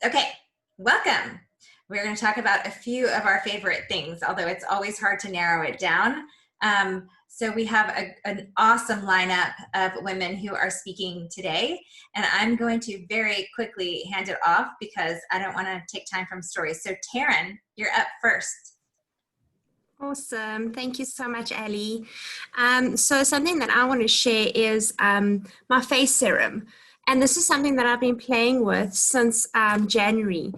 Okay, welcome. We're going to talk about a few of our favorite things, although it's always hard to narrow it down. So we have an awesome lineup of women who are speaking today, and I'm going to very quickly hand it off because I don't want to take time from stories. So Taryn, you're up first. Awesome. Thank you so much, Ali. So something that I want to share is my face serum. And this is something that I've been playing with since January.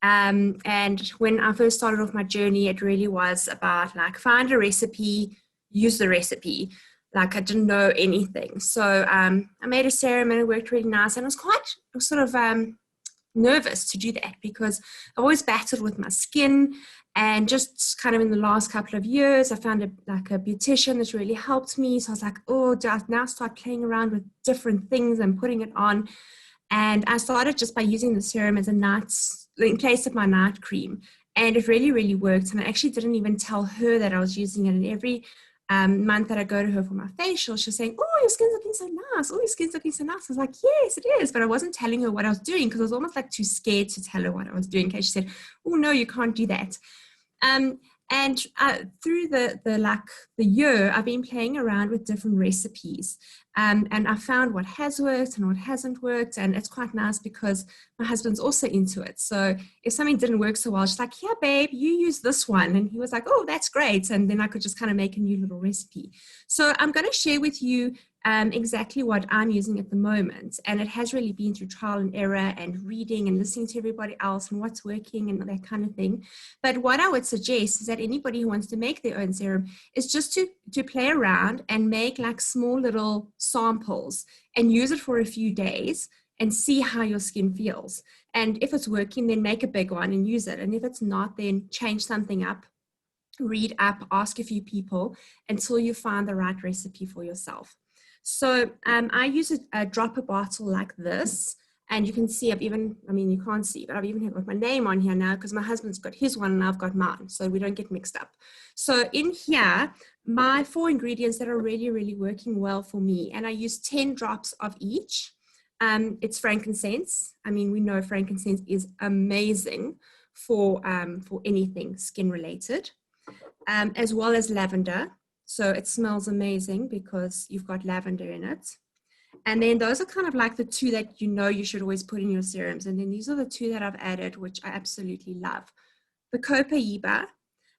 And when I first started off my journey, it really was about like find a recipe, use the recipe. Like I didn't know anything. So I made a serum and it worked really nice. And I was sort of nervous to do that because I've always battled with my skin. And just kind of in the last couple of years, I found a beautician that's really helped me. So I was like, oh, do I now start playing around with different things and putting it on? And I started just by using the serum as a night, in place of my night cream. And it really, really worked. And I actually didn't even tell her that I was using it. And every month that I go to her for my facial, she's saying, oh, your skin's looking so nice. Oh, your skin's looking so nice. I was like, yes, it is. But I wasn't telling her what I was doing because I was almost like too scared to tell her what I was doing in case she said, oh, no, you can't do that. And through the year, I've been playing around with different recipes. And I found what has worked and what hasn't worked. And it's quite nice because my husband's also into it. So if something didn't work so well, she's like, yeah, babe, you use this one. And he was like, oh, that's great. And then I could just kind of make a new little recipe. So I'm going to share with you exactly what I'm using at the moment. And it has really been through trial and error and reading and listening to everybody else and what's working and that kind of thing. But what I would suggest is that anybody who wants to make their own serum is just to play around and make like small little samples and use it for a few days and see how your skin feels. And if it's working, then make a big one and use it. And if it's not, then change something up, read up, ask a few people until you find the right recipe for yourself. So I use a dropper bottle like this. And you can see you can't see, but I've even got my name on here now because my husband's got his one and I've got mine. So we don't get mixed up. So in here, my 4 ingredients that are really, really working well for me. And I use 10 drops of each. It's frankincense. I mean, we know frankincense is amazing for anything skin related, as well as lavender. So it smells amazing because you've got lavender in it. And then those are kind of like the 2 that you should always put in your serums. And then these are the 2 that I've added, which I absolutely love. The Copaiba.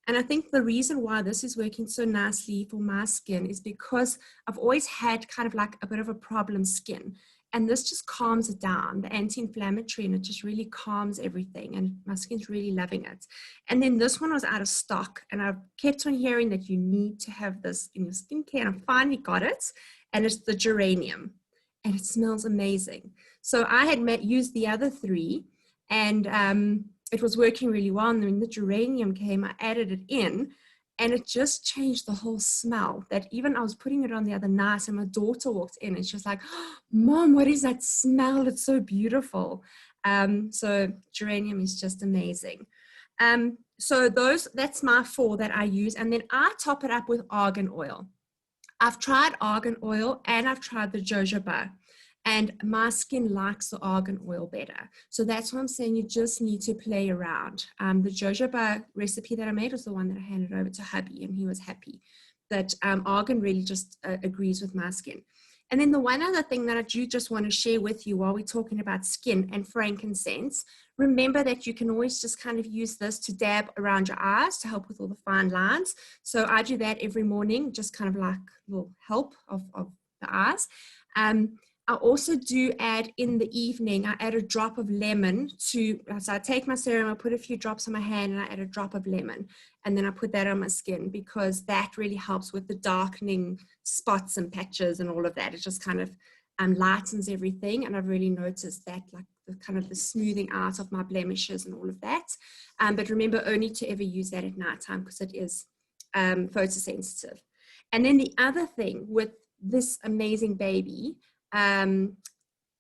And I think the reason why this is working so nicely for my skin is because I've always had kind of like a bit of a problem skin. And this just calms it down, the anti-inflammatory, and it just really calms everything. And my skin's really loving it. And then this one was out of stock. And I've kept on hearing that you need to have this in your skincare. And I finally got it. And it's the geranium. And it smells amazing. So I had used the other 3. And it was working really well. And when the geranium came, I added it in. And it just changed the whole smell. That even I was putting it on the other night and my daughter walked in and she was like, oh, Mom, what is that smell? It's so beautiful. So geranium is just amazing. So that's my 4 that I use. And then I top it up with argan oil. I've tried argan oil and I've tried the jojoba. And my skin likes the argan oil better. So that's why I'm saying you just need to play around. The jojoba recipe that I made was the one that I handed over to hubby, and he was happy that argan really just agrees with my skin. And then the one other thing that I do just want to share with you while we're talking about skin and frankincense, remember that you can always just kind of use this to dab around your eyes to help with all the fine lines. So I do that every morning, just kind of like a little help of the eyes. I also do add in the evening, I add a drop of lemon so I take my serum, I put a few drops on my hand and I add a drop of lemon. And then I put that on my skin because that really helps with the darkening spots and patches and all of that. It just kind of lightens everything. And I've really noticed that, like the kind of the smoothing out of my blemishes and all of that. But remember only to ever use that at nighttime because it is photosensitive. And then the other thing with this amazing baby,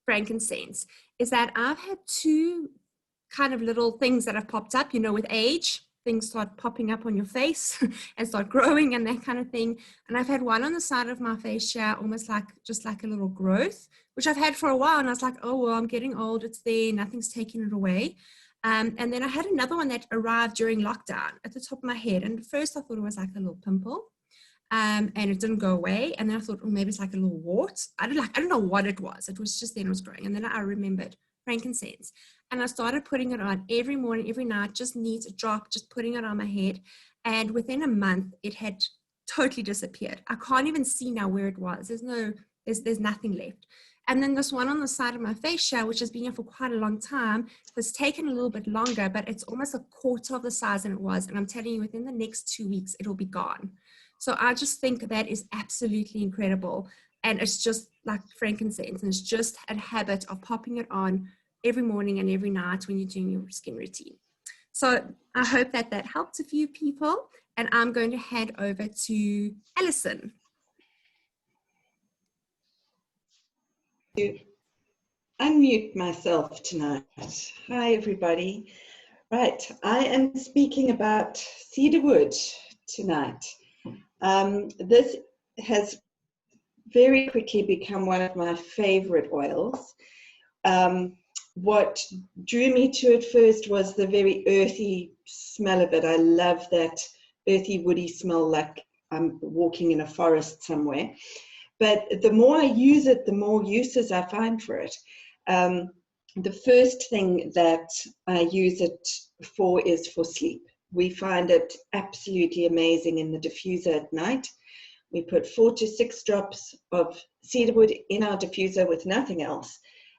frankincense, is that I've had 2 kind of little things that have popped up, with age. things start popping up on your face and start growing and that kind of thing. And I've had one on the side of my face here, almost like just like a little growth, which I've had for a while. And I was like, oh, well, I'm getting old. It's there. Nothing's taking it away. And then I had another one that arrived during lockdown at the top of my head. And at first I thought it was like a little pimple. And it didn't go away. And then I thought, oh, maybe it's like a little wart. I don't know what it was. It was just then it was growing. And then I remembered frankincense. And I started putting it on every morning, every night, just needs a drop, just putting it on my head. And within a month, it had totally disappeared. I can't even see now where it was. There's nothing left. And then this one on the side of my face here, which has been here for quite a long time, has taken a little bit longer, but it's almost a quarter of the size than it was. And I'm telling you, within the next 2 weeks, it'll be gone. So I just think that is absolutely incredible. And it's just like frankincense. And it's just a habit of popping it on every morning and every night when you're doing your skin routine. So I hope that that helped a few people. And I'm going to hand over to Alison. Unmute myself tonight. Hi, everybody. Right, I am speaking about cedarwood tonight. This has very quickly become one of my favorite oils. What drew me to it first was the very earthy smell of it. I love that earthy, woody smell, like I'm walking in a forest somewhere. But the more I use it, the more uses I find for it. The first thing that I use it for is for sleep. We find it absolutely amazing in the diffuser at night. We put 4 to 6 drops of cedarwood in our diffuser with nothing else.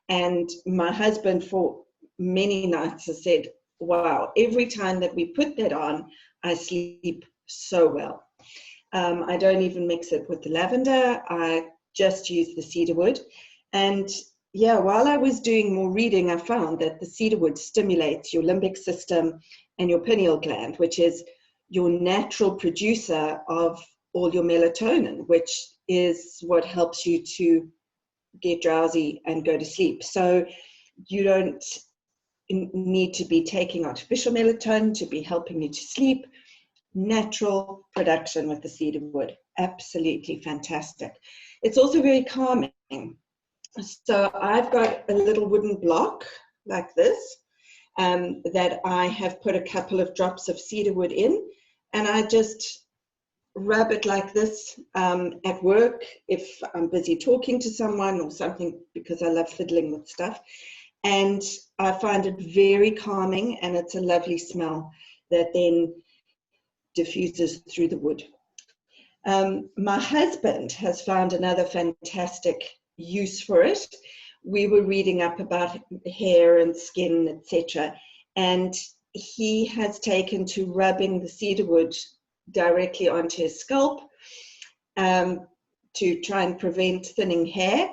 And my husband for many nights has said, wow, every time that we put that on, I sleep so well. I don't even mix it with the lavender. I just use the cedarwood. And yeah, while I was doing more reading, I found that the cedarwood stimulates your limbic system and your pineal gland, which is your natural producer of all your melatonin, which is what helps you to get drowsy and go to sleep. So you don't need to be taking artificial melatonin to be helping you to sleep. Natural production with the cedarwood, absolutely fantastic. It's also very calming. So I've got a little wooden block like this that I have put a couple of drops of cedarwood in, and I just rub it like this at work if I'm busy talking to someone or something, because I love fiddling with stuff. And I find it very calming, and it's a lovely smell that then diffuses through the wood. My husband has found another fantastic use for it. We were reading up about hair and skin, etc., and he has taken to rubbing the cedarwood directly onto his scalp to try and prevent thinning hair,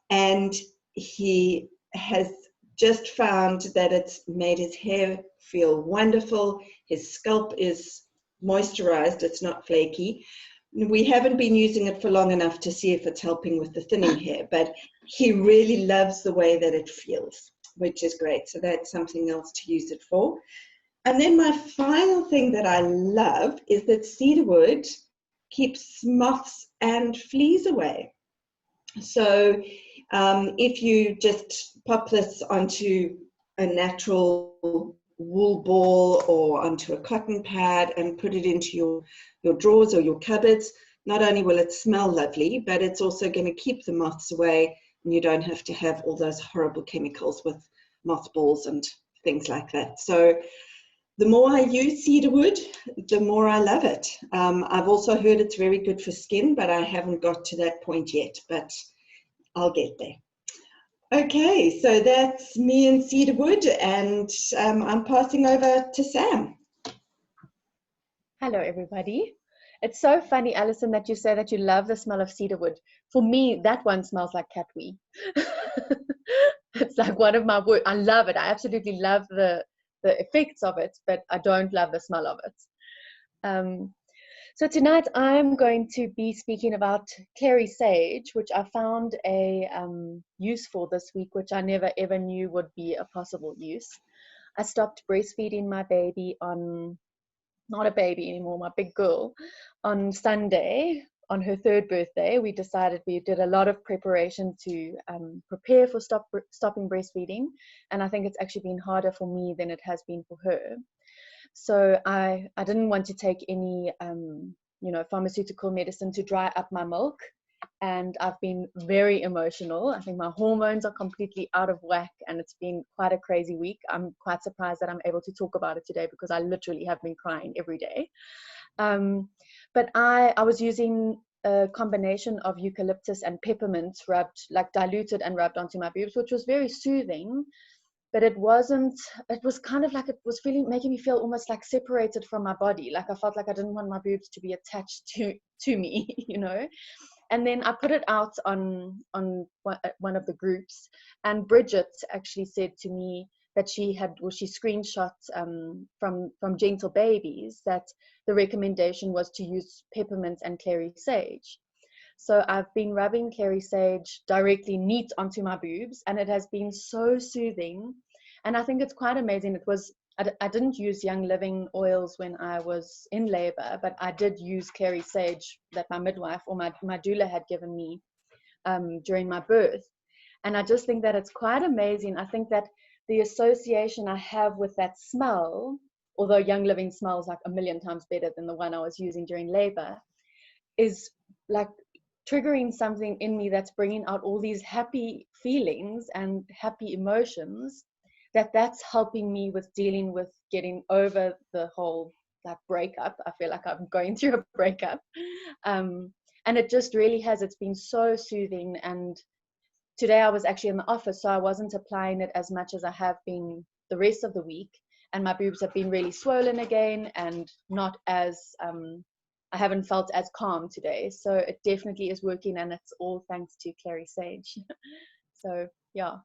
and he has just found that it's made his hair feel wonderful. His scalp is moisturized, it's not flaky. We haven't been using it for long enough to see if it's helping with the thinning hair, but he really loves the way that it feels, which is great. So that's something else to use it for. And then my final thing that I love is that cedarwood keeps Smuffs and fleas away. So if you just pop this onto a natural wool ball or onto a cotton pad and put it into your drawers or your cupboards, not only will it smell lovely, but it's also going to keep the moths away, and you don't have to have all those horrible chemicals with mothballs and things like that. So the more I use cedarwood, the more I love it. I've also heard it's very good for skin, but I haven't got to that point yet, but I'll get there. Okay, so that's me and cedarwood, and I'm passing over to Sam. Hello, everybody. It's so funny, Alison, that you say that you love the smell of cedarwood. For me, that one smells like cat wee. It's like one of my words. I love it. I absolutely love the effects of it, but I don't love the smell of it. So tonight I'm going to be speaking about Clary sage, which I found a use for this week, which I never ever knew would be a possible use. I stopped breastfeeding my baby on not a baby anymore, my big girl, on Sunday, on her 3rd birthday, we decided we did a lot of preparation to prepare for stopping breastfeeding. And I think it's actually been harder for me than it has been for her. So I didn't want to take any, pharmaceutical medicine to dry up my milk. And I've been very emotional. I think my hormones are completely out of whack, and it's been quite a crazy week. I'm quite surprised that I'm able to talk about it today because I literally have been crying every day. But I was using a combination of eucalyptus and peppermint rubbed, like diluted and rubbed onto my boobs, which was very soothing. But it was kind of like it was making me feel almost like separated from my body. Like I felt like I didn't want my boobs to be attached to me, And then I put it out on one of the groups, and Bridget actually said to me that she screenshot from Gentle Babies that the recommendation was to use peppermint and clary sage. So I've been rubbing clary sage directly neat onto my boobs, and it has been so soothing. And I think it's quite amazing. I didn't use Young Living oils when I was in labor, but I did use clary sage that my midwife or my doula had given me during my birth. And I just think that it's quite amazing. I think that the association I have with that smell, although Young Living smells like a million times better than the one I was using during labor, is like triggering something in me that's bringing out all these happy feelings and happy emotions, that's helping me with dealing with getting over the whole breakup. I feel like I'm going through a breakup. And it just really has, it's been so soothing. And today I was actually in the office, so I wasn't applying it as much as I have been the rest of the week. And my boobs have been really swollen again, and not as, I haven't felt as calm today. So it definitely is working, and it's all thanks to clary sage. So yeah,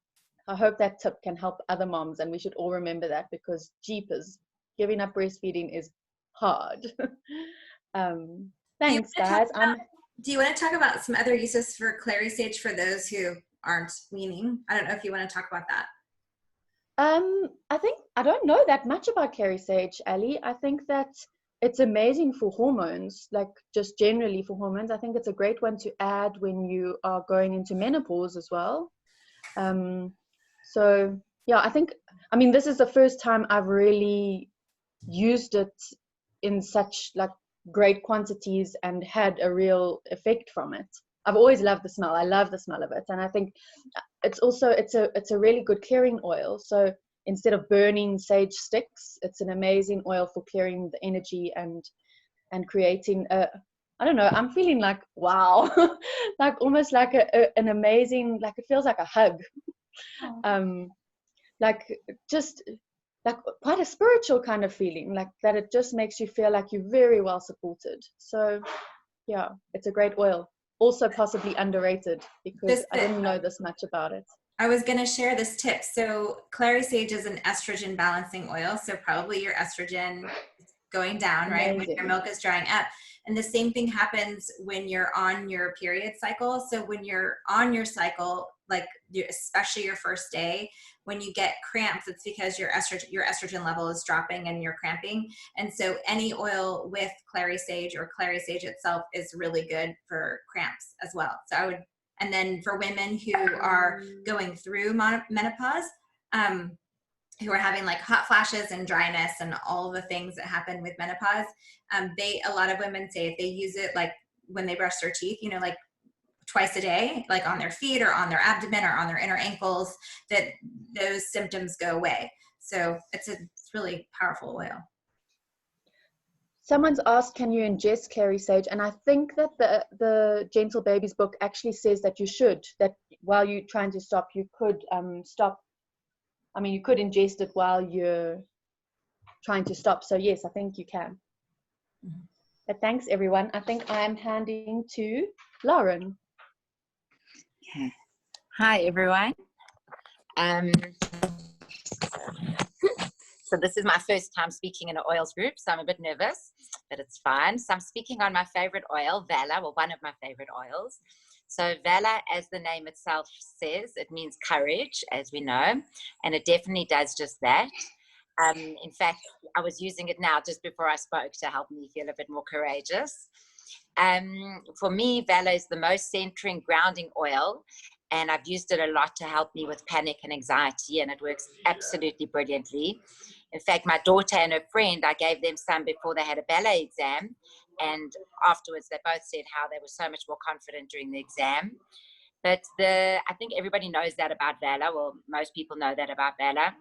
I hope that tip can help other moms, and we should all remember that, because jeepers, giving up breastfeeding is hard. Thanks, guys. Do you want to talk about some other uses for clary sage for those who aren't weaning? I don't know if you want to talk about that. I think I don't know that much about clary sage, Ali. I think that it's amazing for hormones, like just generally for hormones. I think it's a great one to add when you are going into menopause as well. So yeah, this is the first time I've really used it in such like great quantities and had a real effect from it. I've always loved the smell. I love the smell of it. And I think it's a really good clearing oil. So instead of burning sage sticks, it's an amazing oil for clearing the energy and creating I don't know, I'm feeling like, wow, like almost like an amazing, like it feels like a hug. Like just like quite a spiritual kind of feeling, like that it just makes you feel like you're very well supported. So yeah, it's a great oil. Also possibly underrated, because I didn't know this much about it. I was going to share this tip. So clary sage is an estrogen balancing oil. So probably your estrogen is going down, right? When your milk is drying up. And the same thing happens when you're on your period cycle. So when you're on your cycle, like especially your first day, when you get cramps, it's because your estrogen level is dropping and you're cramping. And so any oil with clary sage or clary sage itself is really good for cramps as well. So and then for women who are going through menopause, who are having like hot flashes and dryness and all the things that happen with menopause, a lot of women say if they use it like when they brush their teeth, like twice a day, like on their feet or on their abdomen or on their inner ankles, that those symptoms go away. So it's really powerful oil. Someone's asked, can you ingest clary sage? And I think that the Gentle Babies book actually says that you should, that while you're trying to stop, you could stop. I mean, you could ingest it while you're trying to stop. So yes, I think you can. Mm-hmm. But thanks, everyone. I think I'm handing to Lauren. Okay. Hi, everyone. So this is my first time speaking in an oils group, so I'm a bit nervous, but it's fine. So I'm speaking on my favorite oil, Valor, well, one of my favorite oils. So Valor, as the name itself says, it means courage, as we know, and it definitely does just that. In fact, I was using it now just before I spoke to help me feel a bit more courageous. For me, Vela is the most centering, grounding oil, and I've used it a lot to help me with panic and anxiety, and it works absolutely brilliantly. In fact, my daughter and her friend, I gave them some before they had a ballet exam, and afterwards they both said how they were so much more confident during the exam. But I think everybody knows that about Vela. Well, most people know that about Vela.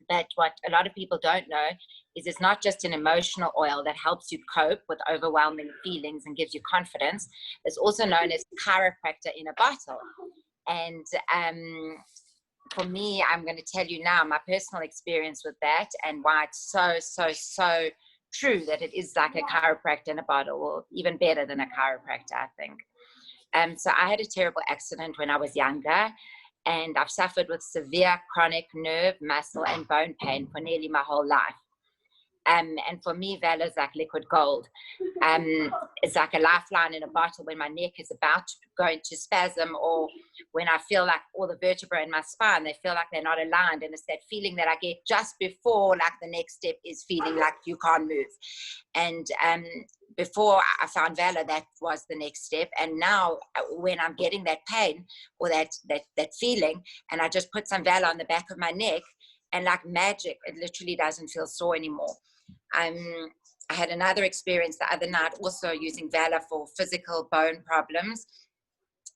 But what a lot of people don't know is it's not just an emotional oil that helps you cope with overwhelming feelings and gives you confidence. It's also known as chiropractor in a bottle. And for me, I'm going to tell you now my personal experience with that and why it's so true that it is like a chiropractor in a bottle, or even better than a chiropractor, I think. So I had a terrible accident when I was younger, and I've suffered with severe chronic nerve, muscle, and bone pain for nearly my whole life. And for me, Vela is like liquid gold. It's like a lifeline in a bottle when my neck is about to go into spasm, or when I feel like all the vertebrae in my spine, they feel like they're not aligned. And it's that feeling that I get just before, like, the next step is feeling like you can't move. And before I found Vela, that was the next step. And now when I'm getting that pain or that feeling, and I just put some Vela on the back of my neck, and like magic, it literally doesn't feel sore anymore. I had another experience the other night also using Vela for physical bone problems.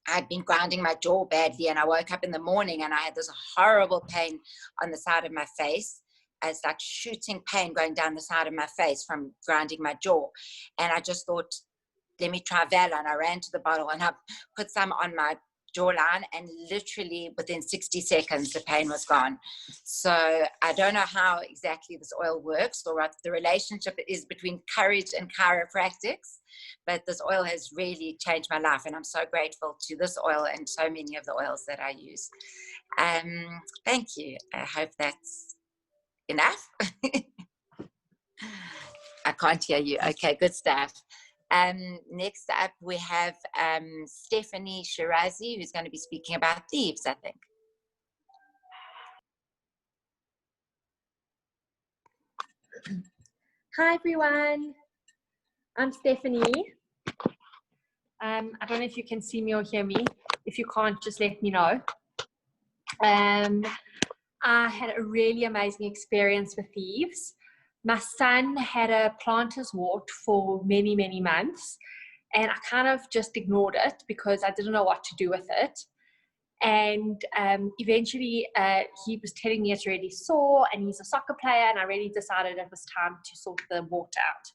I'd been grinding my jaw badly, and I woke up in the morning and I had this horrible pain on the side of my face. It's like shooting pain going down the side of my face from grinding my jaw. And I just thought, let me try Vela. And I ran to the bottle and I put some on my jawline, and literally within 60 seconds the pain was gone. So I don't know how exactly this oil works or what the relationship is between courage and chiropractics, but this oil has really changed my life, and I'm so grateful to this oil and so many of the oils that I use. Thank you. I hope that's enough. I can't hear you. Okay, good stuff. Next up, we have Stephanie Shirazi, who's going to be speaking about thieves, I think. Hi, everyone. I'm Stephanie. I don't know if you can see me or hear me. If you can't, just let me know. I had a really amazing experience with thieves. My son had a plantar's wart for many, many months, and I kind of just ignored it because I didn't know what to do with it. And eventually he was telling me it's really sore, and he's a soccer player, and I really decided it was time to sort the wart out.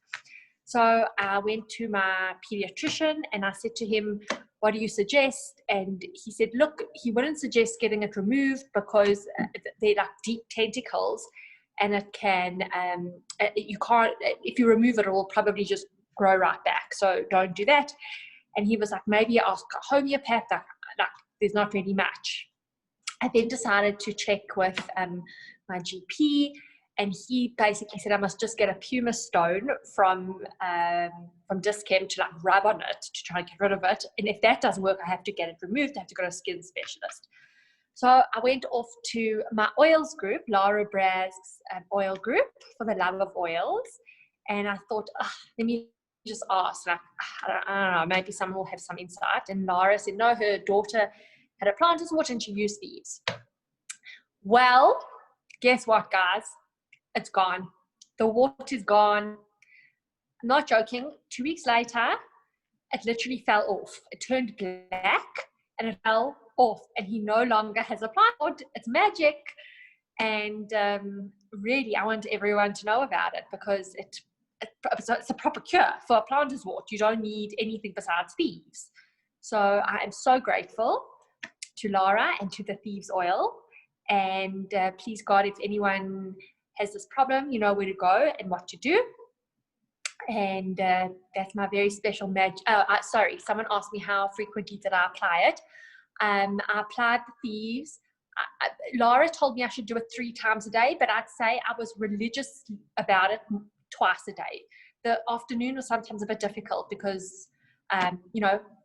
So I went to my pediatrician and I said to him, what do you suggest? And he said, look, he wouldn't suggest getting it removed because they're like deep tentacles, and it can, you can't, if you remove it, it will probably just grow right back. So don't do that. And he was like, maybe ask a homeopath, like there's not really much. I then decided to check with my GP, and he basically said I must just get a pumice stone from Dischem to like rub on it to try and get rid of it. And if that doesn't work, I have to get it removed. I have to go to a skin specialist. So I went off to my oils group, Laura Bragg's oil group for the love of oils. And I thought, let me just ask. Like, I don't know, maybe someone will have some insight. And Laura said, no, her daughter had a plantar's wart and she used these. Well, guess what, guys? It's gone. The wart is gone. I'm not joking. 2 weeks later, it literally fell off. It turned black and it fell off, and he no longer has a plantar's wart. It's magic. And really, I want everyone to know about it because it's a proper cure for a plantar's wart. You don't need anything besides thieves. So I am so grateful to Laura and to the Thieves Oil. And please, God, if anyone has this problem, you know where to go and what to do. And that's my very special sorry, someone asked me how frequently did I apply it. I applied the Thieves. Laura told me I should do it 3 times a day, but I'd say I was religious about it twice a day. The afternoon was sometimes a bit difficult because,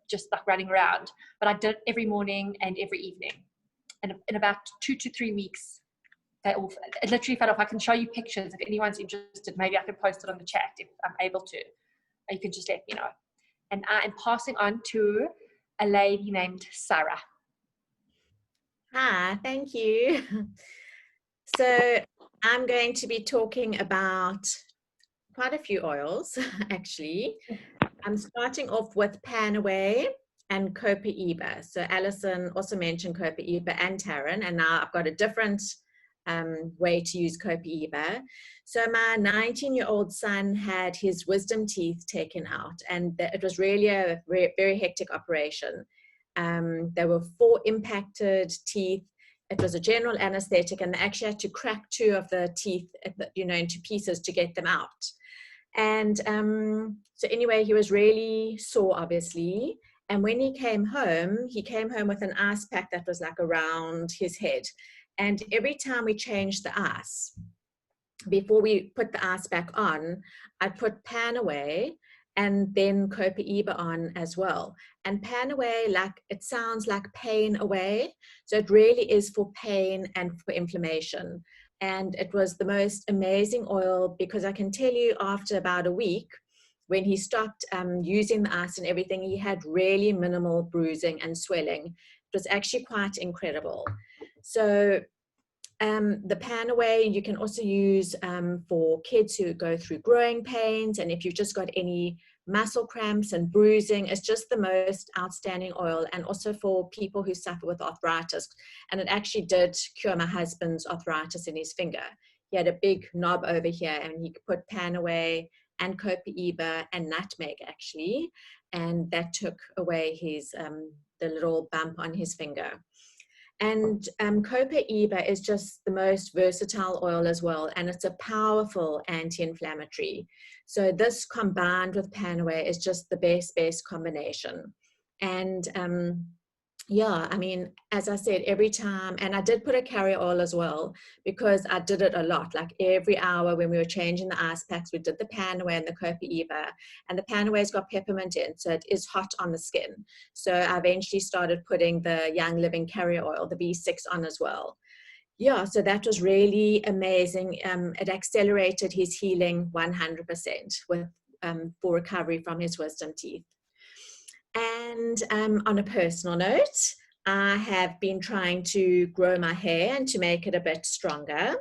just like running around. But I did it every morning and every evening. And in about 2 to 3 weeks, it literally fell off. I can show you pictures if anyone's interested. Maybe I can post it on the chat if I'm able to. You can just let me know. And I am passing on to a lady named Sarah. Hi, thank you. So I'm going to be talking about quite a few oils, actually. I'm starting off with Panaway and Copaiba. So Alison also mentioned Copaiba and Taryn, and now I've got a different way to use Copaiba. So my 19-year-old son had his wisdom teeth taken out, and it was really a very hectic operation. There were 4 impacted teeth. It was a general anesthetic, and they actually had to crack 2 of the teeth, into pieces to get them out. And so anyway, he was really sore, obviously. And when he came home with an ice pack that was like around his head. And every time we changed the ice, before we put the ice back on, I put Panaway and then Copaiba on as well. And Panaway, it sounds like pain away. So it really is for pain and for inflammation. And it was the most amazing oil, because I can tell you after about a week, when he stopped using the ice and everything, he had really minimal bruising and swelling. It was actually quite incredible. So the Panaway you can also use for kids who go through growing pains, and if you've just got any muscle cramps and bruising. It's just the most outstanding oil, and also for people who suffer with arthritis. And it actually did cure my husband's arthritis in his finger. He had a big knob over here, and he put Panaway and Copaiba and nutmeg actually, and that took away his the little bump on his finger. And Copaiba is just the most versatile oil as well, and it's a powerful anti-inflammatory. So this combined with Panaway is just the best combination. And yeah, I mean, as I said, every time, and I did put a Carrie oil as well, because I did it a lot, like every hour when we were changing the ice packs, we did the Panaway and the Copaiba, and the Panaway's got peppermint in, so it is hot on the skin. So I eventually started putting the Young Living Carrie oil, the B6 on as well. Yeah, so that was really amazing. It accelerated his healing 100% with for recovery from his wisdom teeth. And on a personal note, I have been trying to grow my hair and to make it a bit stronger.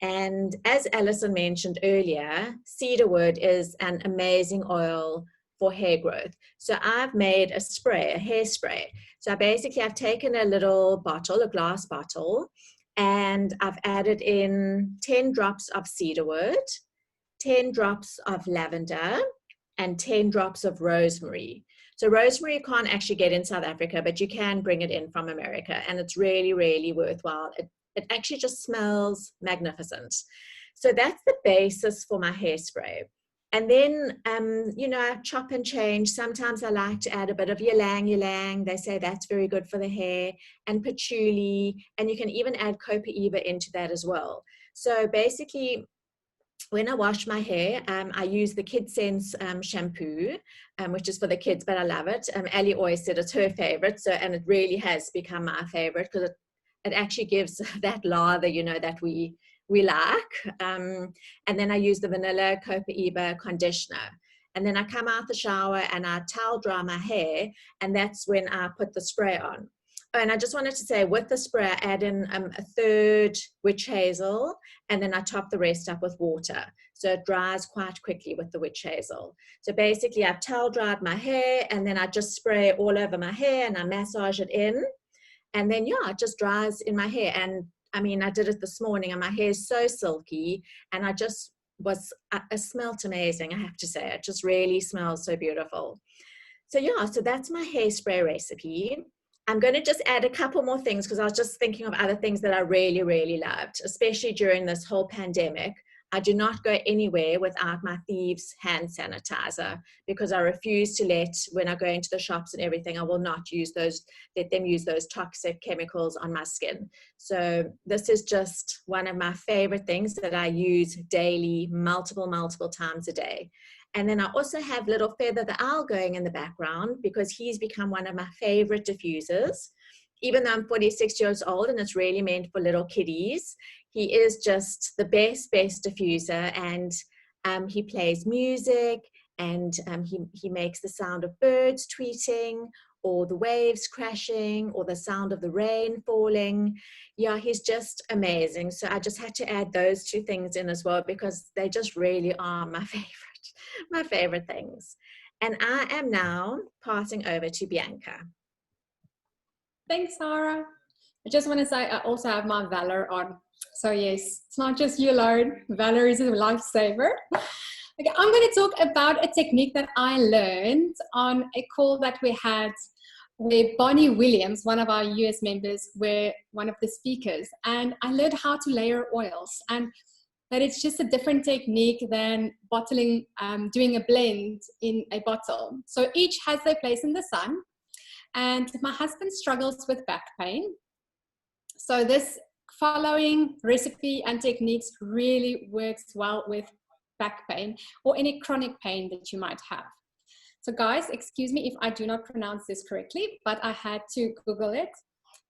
And as Alison mentioned earlier, cedarwood is an amazing oil for hair growth. So I've made a spray, a hairspray. So I've taken a little bottle, a glass bottle, and I've added in 10 drops of cedarwood, 10 drops of lavender, and 10 drops of rosemary. So rosemary can't actually get in South Africa, but you can bring it in from America, and it's really, really worthwhile. It actually just smells magnificent. So that's the basis for my hairspray. And then, I chop and change. Sometimes I like to add a bit of ylang. They say that's very good for the hair, and patchouli, and you can even add Copaiba into that as well. So basically, when I wash my hair, I use the Kidsense shampoo, which is for the kids, but I love it. Ali always said it's her favorite, and it really has become my favorite, because it actually gives that lather, that we like. And then I use the vanilla Copaiba conditioner. And then I come out the shower and I towel dry my hair, and that's when I put the spray on. Oh, and I just wanted to say, with the spray, I add in a third witch hazel, and then I top the rest up with water. So it dries quite quickly with the witch hazel. So basically, I've towel dried my hair, and then I just spray all over my hair, and I massage it in. And then, yeah, it just dries in my hair. And I mean, I did it this morning, and my hair is so silky, and it smelled amazing, I have to say. It just really smells so beautiful. So yeah, so that's my hairspray recipe. I'm going to just add a couple more things, because I was just thinking of other things that I really, really loved, especially during this whole pandemic. I do not go anywhere without my Thieves hand sanitizer, because I refuse to when I go into the shops and everything, I will not let them use those toxic chemicals on my skin. So this is just one of my favorite things that I use daily, multiple times a day. And then I also have little Feather the Owl going in the background, because he's become one of my favorite diffusers. even though I'm 46 years old and it's really meant for little kiddies, he is just the best diffuser. And he plays music, and he makes the sound of birds tweeting, or the waves crashing, or the sound of the rain falling. Yeah, he's just amazing. So I just had to add those two things in as well, because they just really are my favorite things. And I am now passing over to Bianca. Thanks, Sarah. I just want to say I also have my Valor on. So yes, it's not just you alone. Valor is a lifesaver. Okay, I'm going to talk about a technique that I learned on a call that we had where Bonnie Williams, one of our US members, were one of the speakers. And I learned how to layer oils, and that it's just a different technique than bottling, doing a blend in a bottle. So each has their place in the sun. And my husband struggles with back pain. So this following recipe and techniques really works well with back pain or any chronic pain that you might have. So guys, excuse me if I do not pronounce this correctly, but I had to Google it.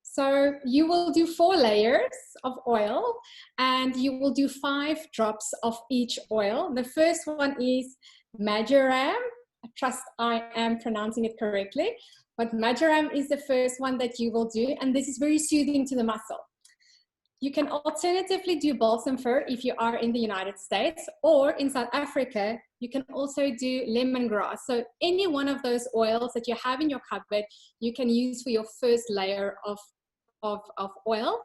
So you will do 4 layers of oil, and you will do 5 drops of each oil. The first one is marjoram. I trust I am pronouncing it correctly, but marjoram is the first one that you will do, and this is very soothing to the muscle. You can alternatively do balsam fir if you are in the United States, or in South Africa, you can also do lemongrass. So any one of those oils that you have in your cupboard, you can use for your first layer of oil.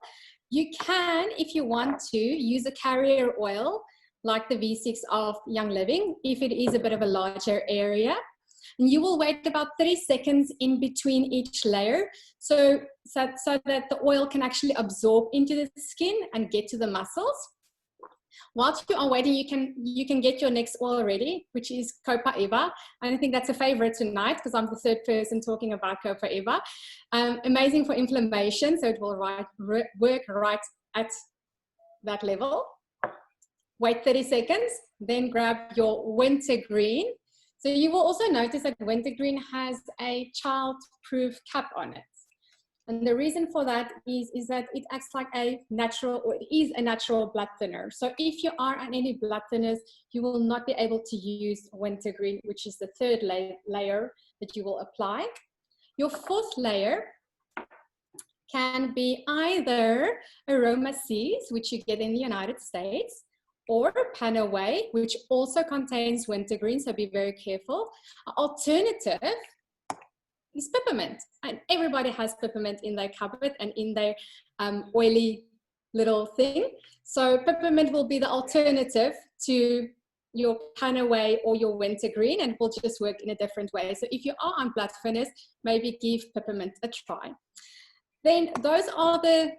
You can, if you want to, use a carrier oil like the V6 of Young Living, if it is a bit of a larger area. And you will wait about 30 seconds in between each layer so that the oil can actually absorb into the skin and get to the muscles. Whilst you are waiting, you can get your next oil ready, which is Copaiba. And I think that's a favorite tonight because I'm the third person talking about Copaiba. Amazing for inflammation, so it will work right at that level. Wait 30 seconds, then grab your wintergreen. So you will also notice that wintergreen has a child-proof cap on it. And the reason for that is that it acts like a natural, or it is a natural blood thinner. So if you are on any blood thinners, you will not be able to use wintergreen, which is the third layer that you will apply. Your fourth layer can be either aroma seeds, which you get in the United States, or Panaway, which also contains wintergreen, so be very careful. Alternative is peppermint, and everybody has peppermint in their cupboard and in their oily little thing. So peppermint will be the alternative to your Panaway or your wintergreen, and it will just work in a different way. So if you are on blood thinners, maybe give peppermint a try. Then those are the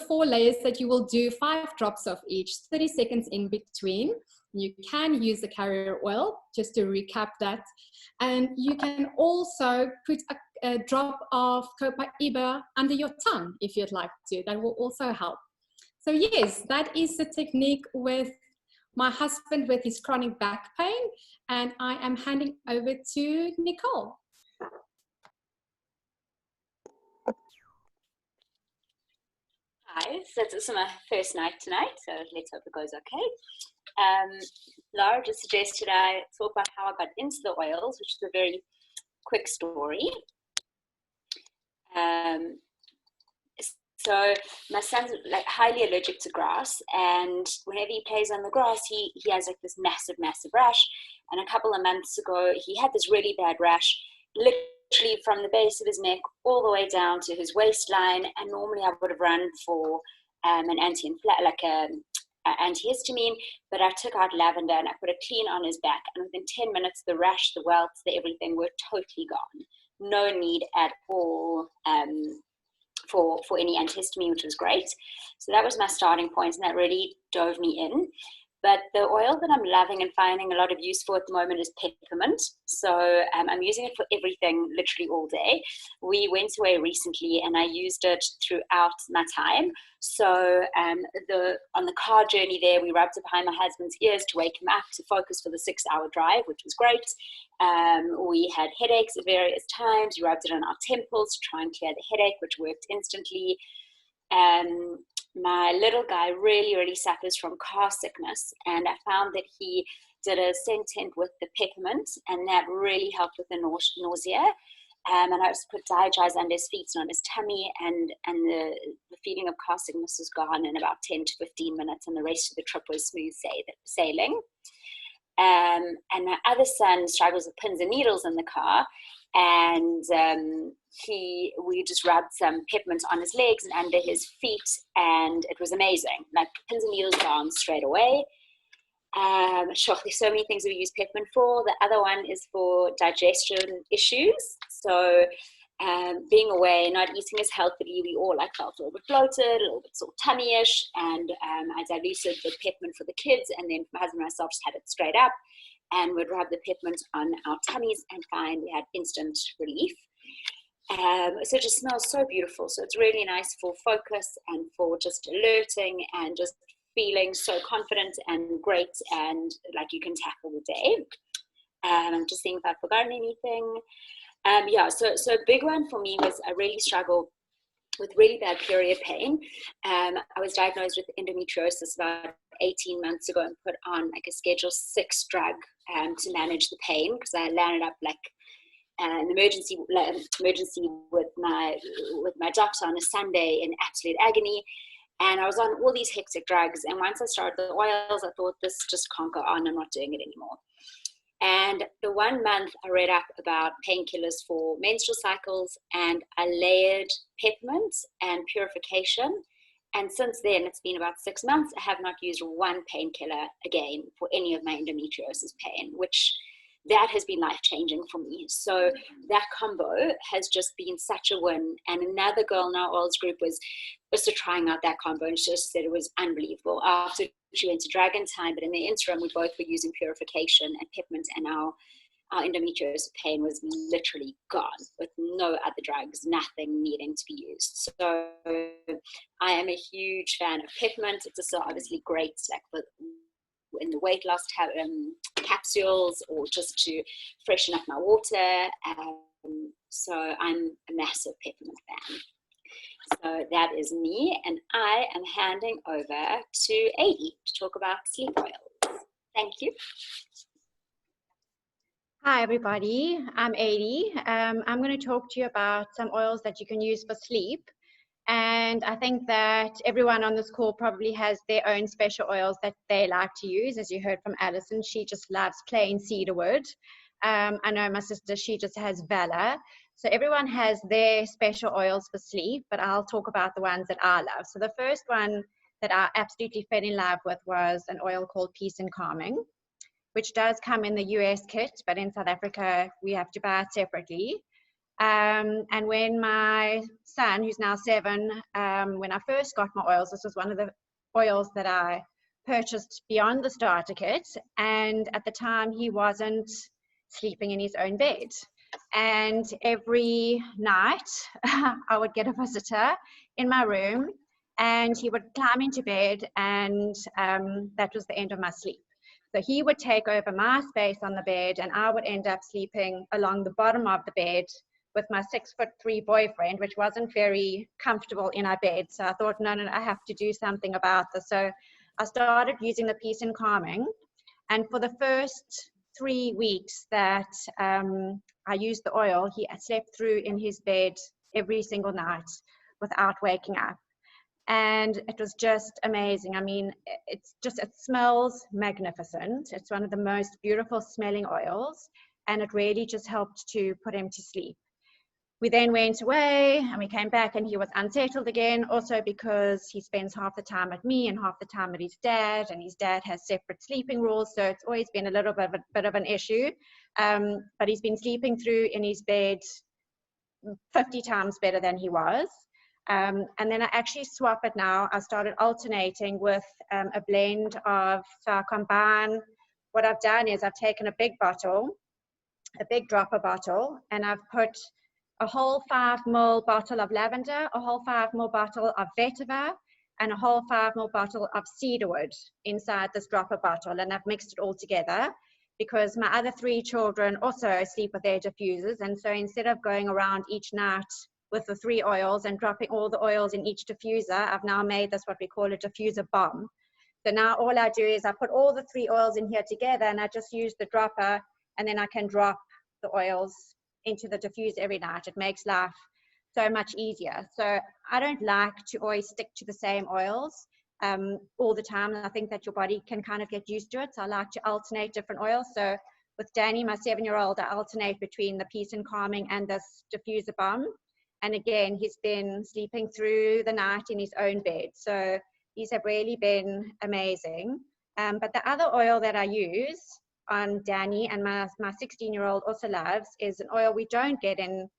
4 layers that you will do 5 drops of each, 30 seconds in between. You can use the carrier oil, just to recap that. And you can also put a drop of Copaiba under your tongue if you'd like to. That will also help. So yes, that is the technique with my husband with his chronic back pain. And I am handing over to Nicole. Hi, so this is my first night tonight, so let's hope it goes okay. Laura just suggested I talk about how I got into the oils, which is a very quick story. So my son's like highly allergic to grass, and whenever he plays on the grass, he has like this massive rash. And a couple of months ago, he had this really bad rash, literally from the base of his neck all the way down to his waistline. And normally I would have run for an antihistamine, but I took out lavender and I put a clean on his back, and within 10 minutes the rash, the welts, the everything were totally gone. No need at all for any antihistamine, which was great. So that was my starting point, and that really dove me in. But the oil that I'm loving and finding a lot of use for at the moment is peppermint. So I'm using it for everything, literally all day. We went away recently and I used it throughout my time. So on the car journey there, we rubbed it behind my husband's ears to wake him up to focus for the 6-hour drive, which was great. We had headaches at various times. We rubbed it on our temples to try and clear the headache, which worked instantly. My little guy really, really suffers from car sickness, and I found that he did a scent tint with the peppermint, and that really helped with the nausea. And I just put diatrize under his feet and on his tummy, and the feeling of car sickness was gone in about 10 to 15 minutes, and the rest of the trip was smooth sailing. And my other son struggles with pins and needles in the car, and we just rubbed some peppermint on his legs and under his feet, and it was amazing. Like, pins and needles gone straight away. Sure, there's so many things we use peppermint for. The other one is for digestion issues. So being away, not eating as healthily, we all felt a little bit bloated, a little bit sort of tummy-ish, and I diluted the peppermint for the kids, and then my husband and myself just had it straight up and would rub the peppermint on our tummies and find we had instant relief. So it just smells so beautiful. So it's really nice for focus and for just alerting and just feeling so confident and great, and like you can tackle the day. I'm just seeing if I've forgotten anything. So a big one for me was I really struggled with really bad period pain. I was diagnosed with endometriosis about 18 months ago and put on like a Schedule 6 drug to manage the pain, because I landed up like an emergency with my doctor on a Sunday in absolute agony. And I was on all these hectic drugs. And once I started the oils, I thought, this just can't go on. I'm not doing it anymore. And the 1 month I read up about painkillers for menstrual cycles, and I layered peppermint and purification. And since then, it's been about 6 months, I have not used one painkiller again for any of my endometriosis pain, which that has been life-changing for me. So that combo has just been such a win. And another girl in our oils group was also trying out that combo, and she just said it was unbelievable. After she went to Dragon Time, but in the interim, we both were using purification and peppermint, and our endometriosis pain was literally gone with no other drugs, nothing needing to be used. So I am a huge fan of peppermint. It's also obviously great like in the weight loss capsules, or just to freshen up my water. So I'm a massive peppermint fan. So that is me, and I am handing over to Adi to talk about sleep oils. Thank you. Hi everybody, I'm Adi. I'm going to talk to you about some oils that you can use for sleep. And I think that everyone on this call probably has their own special oils that they like to use. As you heard from Alison, she just loves plain cedarwood. I know my sister, she just has Valor. So everyone has their special oils for sleep, but I'll talk about the ones that I love. So the first one that I absolutely fell in love with was an oil called Peace and Calming, which does come in the US kit, but in South Africa, we have to buy it separately. And when my son, who's now 7, when I first got my oils, this was one of the oils that I purchased beyond the starter kit. And at the time, he wasn't sleeping in his own bed. And every night, I would get a visitor in my room, and he would climb into bed, and that was the end of my sleep. So he would take over my space on the bed, and I would end up sleeping along the bottom of the bed with my 6'3" boyfriend, which wasn't very comfortable in our bed. So I thought, no, I have to do something about this. So I started using the Peace and Calming. And for the first 3 weeks that I used the oil, he slept through in his bed every single night without waking up. And it was just amazing. I mean, it smells magnificent. It's one of the most beautiful smelling oils, and it really just helped to put him to sleep. We then went away and we came back, and he was unsettled again, also because he spends half the time at me and half the time at his dad, and his dad has separate sleeping rules. So it's always been a little bit of an issue. But he's been sleeping through in his bed 50 times better than he was. And then I actually swap it now. I started alternating with a blend of, so I combine, what I've done is I've taken a big bottle, a big dropper bottle, and I've put a whole 5 ml bottle of lavender, a whole 5 ml bottle of vetiver, and a whole 5 ml bottle of cedarwood inside this dropper bottle. And I've mixed it all together because my other 3 children also sleep with their diffusers. And so instead of going around each night with the 3 oils and dropping all the oils in each diffuser, I've now made this what we call a diffuser bomb. So now all I do is I put all the 3 oils in here together, and I just use the dropper, and then I can drop the oils into the diffuser every night. It makes life so much easier. So I don't like to always stick to the same oils all the time. And I think that your body can kind of get used to it. So I like to alternate different oils. So with Danny, my 7-year-old, I alternate between the Peace and Calming and this diffuser bomb. And again, he's been sleeping through the night in his own bed. So these have really been amazing. But the other oil that I use on Danny, and my 16-year-old also loves, is an oil we don't get in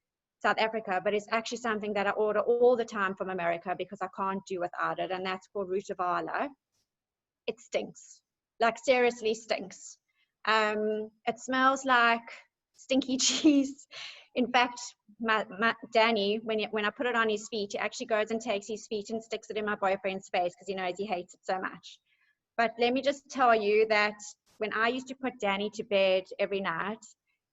South Africa, but it's actually something that I order all the time from America because I can't do without it, and that's called Rutavala. It stinks, like seriously stinks. It smells like stinky cheese. In fact, my Danny, when I put it on his feet, he actually goes and takes his feet and sticks it in my boyfriend's face because he knows he hates it so much. But let me just tell you that when I used to put Danny to bed every night,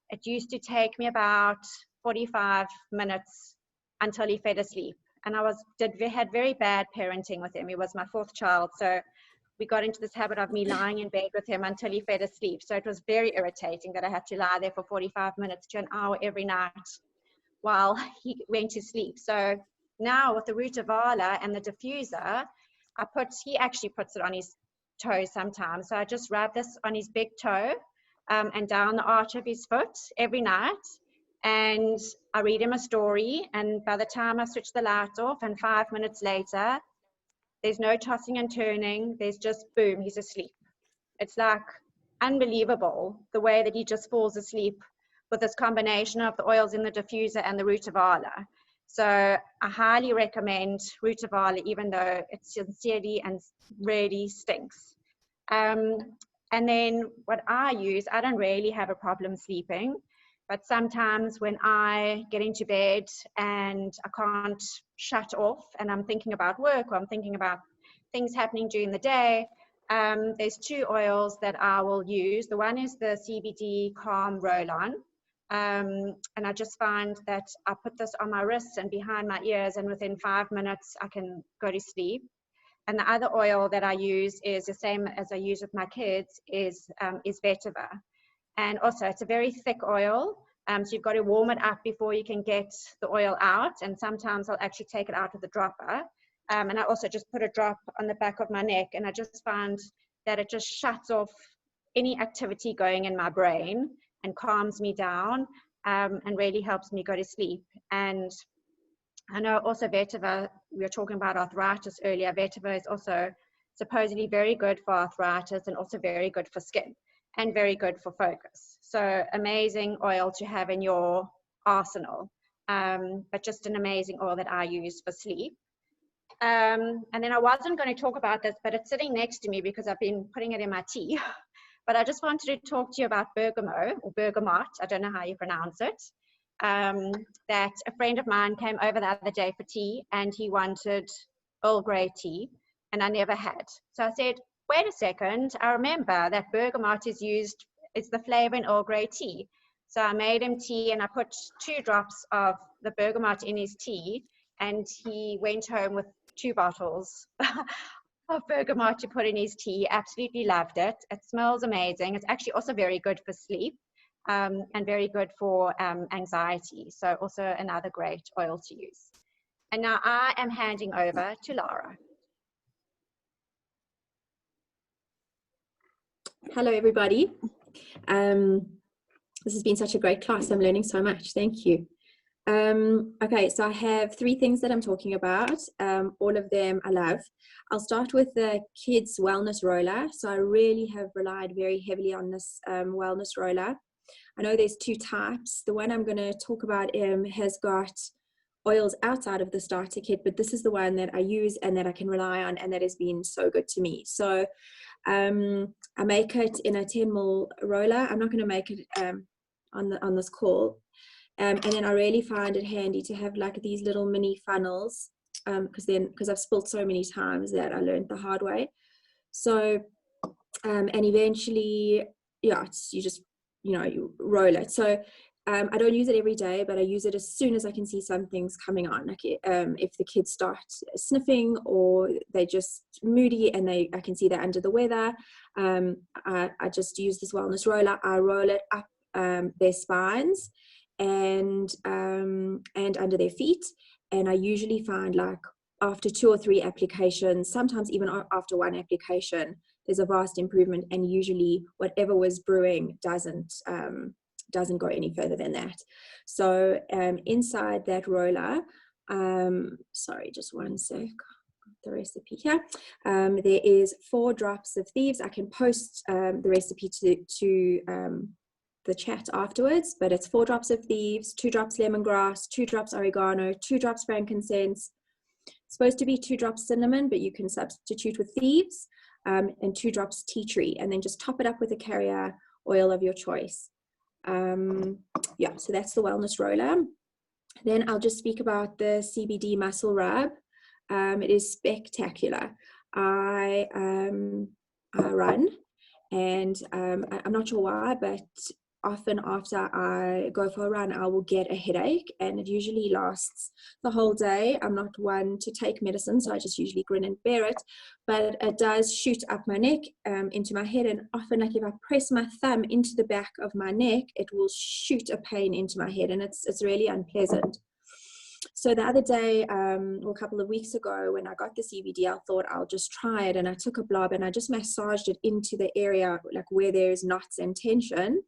it used to take me about 45 minutes until he fell asleep. And I had very bad parenting with him. He was my 4th child. So we got into this habit of me lying in bed with him until he fell asleep. So it was very irritating that I had to lie there for 45 minutes to an hour every night while he went to sleep. So now with the Rutavala and the diffuser, he actually puts it on his toes sometimes. So I just rub this on his big toe and down the arch of his foot every night. And I read him a story. And by the time I switch the lights off and 5 minutes later, there's no tossing and turning. There's just boom, he's asleep. It's like unbelievable the way that he just falls asleep with this combination of the oils in the diffuser and the Rutavala. So I highly recommend Rutavala, even though it sincerely and really stinks. And then what I use, I don't really have a problem sleeping, but sometimes when I get into bed and I can't shut off and I'm thinking about work or I'm thinking about things happening during the day, there's 2 oils that I will use. The one is the CBD Calm Roll-On. And I just find that I put this on my wrists and behind my ears, and within 5 minutes I can go to sleep. And the other oil that I use is the same as I use with my kids, is vetiver. And also it's a very thick oil, so you've got to warm it up before you can get the oil out. And sometimes I'll actually take it out of the dropper. And I also just put a drop on the back of my neck, and I just find that it just shuts off any activity going in my brain and calms me down, and really helps me go to sleep. And I know also vetiver, we were talking about arthritis earlier, vetiver is also supposedly very good for arthritis and also very good for skin and very good for focus. So amazing oil to have in your arsenal, but just an amazing oil that I use for sleep. And then I wasn't going to talk about this, but it's sitting next to me because I've been putting it in my tea. But I just wanted to talk to you about bergamot or bergamot, I don't know how you pronounce it, that a friend of mine came over the other day for tea and he wanted Earl Grey tea and I never had. So I said, wait a second, I remember that bergamot is used, it's the flavor in Earl Grey tea. So I made him tea and I put 2 drops of the bergamot in his tea, and he went home with 2 bottles of bergamot to put in his tea. Absolutely loved it. It smells amazing. It's actually also very good for sleep, and very good for anxiety. So also another great oil to use. And now I am handing over to Lara. Hello, everybody. This has been such a great class. I'm learning so much. Thank you. Okay, so I have 3 things that I'm talking about. All of them I love. I'll start with the kids wellness roller. So I really have relied very heavily on this wellness roller. I know there's 2 types. The one I'm going to talk about has got oils outside of the starter kit, but this is the one that I use and that I can rely on, and that has been so good to me. So I make it in a 10 ml roller. I'm not going to make it on this call. And then I really find it handy to have like these little mini funnels, because I've spilled so many times that I learned the hard way. So and eventually, yeah, you just, you roll it. So I don't use it every day, but I use it as soon as I can see something's coming on. Like if the kids start sniffing or they're just moody and I can see they're under the weather, I just use this wellness roller. I roll it up their spines and under their feet. And I usually find like after 2 or 3 applications, sometimes even after 1 application, there's a vast improvement, and usually whatever was brewing doesn't go any further than that. So inside that roller, sorry, just one sec, the recipe here. There is 4 drops of Thieves. I can post the recipe to the chat afterwards, but it's 4 drops of Thieves, 2 drops lemongrass, 2 drops oregano, 2 drops frankincense. It's supposed to be 2 drops cinnamon, but you can substitute with Thieves, and 2 drops tea tree, and then just top it up with a carrier oil of your choice. Yeah, so that's the wellness roller. Then I'll just speak about the CBD Muscle Rub. It is spectacular. I run, and I'm not sure why, but often after I go for a run, I will get a headache, and it usually lasts the whole day. I'm not one to take medicine, so I just usually grin and bear it, but it does shoot up my neck into my head, and often like if I press my thumb into the back of my neck, it will shoot a pain into my head, and it's really unpleasant. So the other day, or a couple of weeks ago, when I got the CBD, I thought I'll just try it, and I took a blob and I just massaged it into the area like where there's knots and tension.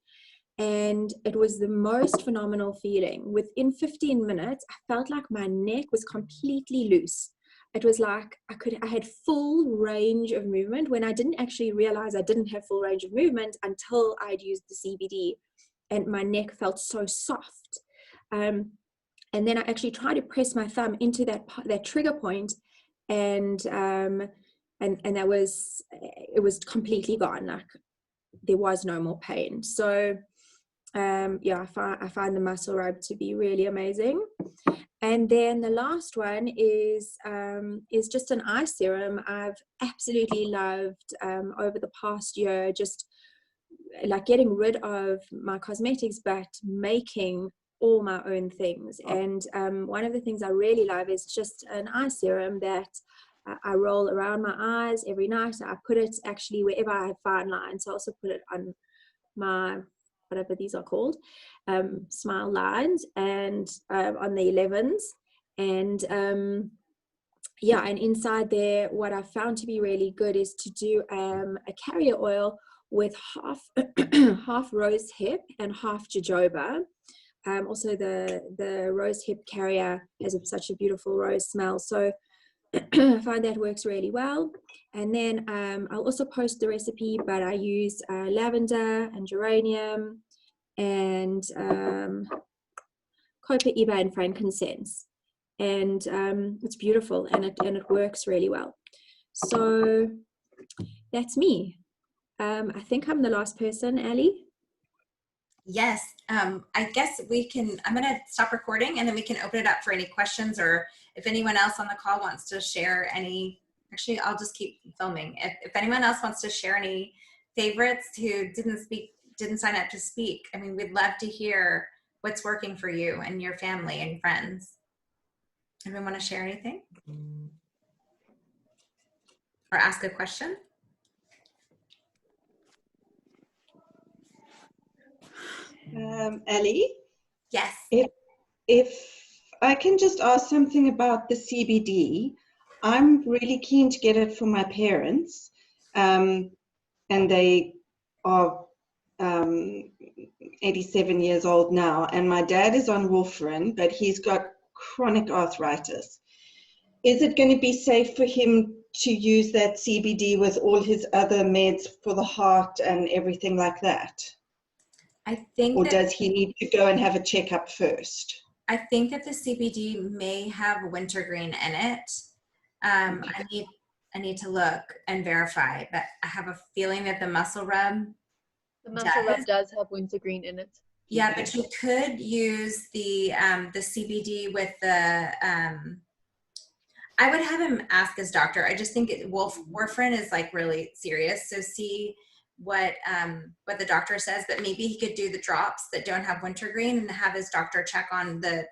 And it was the most phenomenal feeling. Within 15 minutes, I felt like my neck was completely loose. It was like I had full range of movement, when I didn't actually realize I didn't have full range of movement until I'd used the CBD, and my neck felt so soft. And then I actually tried to press my thumb into that trigger point, and it was completely gone. Like there was no more pain. So yeah, I find the muscle rub to be really amazing. And then the last one is just an eye serum I've absolutely loved over the past year, just like getting rid of my cosmetics but making all my own things. And one of the things I really love is just an eye serum that I roll around my eyes every night. I put it actually wherever I have fine lines. So I also put it on my, whatever these are called, smile lines, and on the 11s. And yeah, and inside there, what I found to be really good is to do a carrier oil with half rose hip and half jojoba. Also the rose hip carrier has such a beautiful rose smell, so I find that works really well. And then I'll also post the recipe, but I use lavender and geranium and Copaiba and frankincense, and it's beautiful, and it works really well. So that's me. I think I'm the last person, Ali. Yes, I guess I'm going to stop recording, and then we can open it up for any questions, or if anyone else on the call wants to share any, actually I'll just keep filming. If anyone else wants to share any favorites who didn't sign up to speak, I mean, we'd love to hear what's working for you and your family and friends. Anyone want to share anything? Or ask a question? Ali? Yes. If I can just ask something about the CBD, I'm really keen to get it for my parents, and they are 87 years old now, and my dad is on warfarin, but he's got chronic arthritis. Is it going to be safe for him to use that CBD with all his other meds for the heart and everything like that? I think Or does he need to go and have a checkup first? I think that the CBD may have wintergreen in it. I need to look and verify, but I have a feeling that the muscle rub. The muscle rub does have wintergreen in it. Yeah, but you could use the CBD with the. I would have him ask his doctor. I just think warfarin is like really serious. So see what the doctor says, but maybe he could do the drops that don't have wintergreen and have his doctor check on the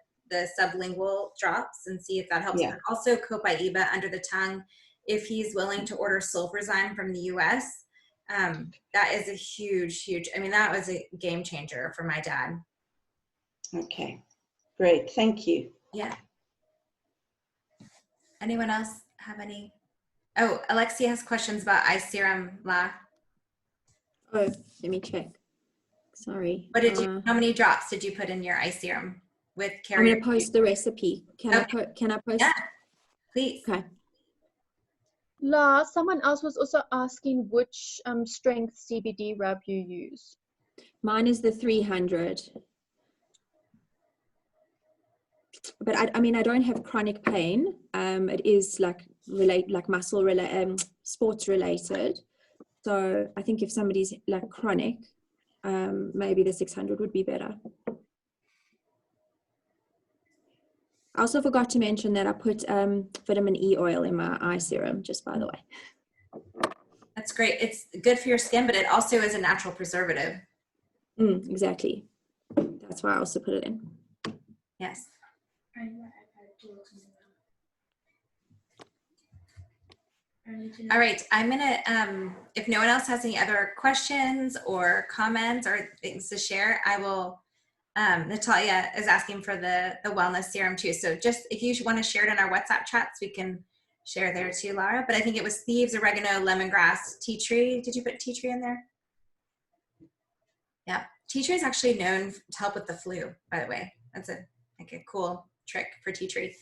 sublingual drops and see if that helps. Yeah. But also Copaiba under the tongue, if he's willing to order sulfurzyme from the US. That is a huge, I mean, that was a game changer for my dad. Okay, great, thank you. Yeah. Anyone else have any? Oh, Alexia has questions about eye serum, La. Oh, let me check. Sorry. What did you? How many drops did you put in your eye serum with Carrie? I'm gonna post the recipe. Can I post? Yeah, please. Okay. La, someone else was also asking which strength CBD rub you use. Mine is the 300. But I mean, I don't have chronic pain. It is like sports related. So I think if somebody's like chronic, maybe the 600 would be better. I also forgot to mention that I put vitamin E oil in my eye serum, just by the way. That's great. It's good for your skin, but it also is a natural preservative. Exactly. That's why I also put it in. Yes. All right, I'm gonna, if no one else has any other questions or comments or things to share, I will, Natalia is asking for the wellness serum too. So just, if you want to share it in our WhatsApp chats, we can share there too, Laura. But I think it was thieves, oregano, lemongrass, tea tree. Did you put tea tree in there? Yeah, tea tree is actually known to help with the flu, by the way. That's a cool trick for tea tree.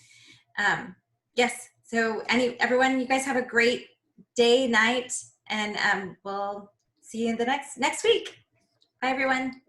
Yes, so everyone, you guys have a great day, night, and we'll see you in the next week. Bye, everyone.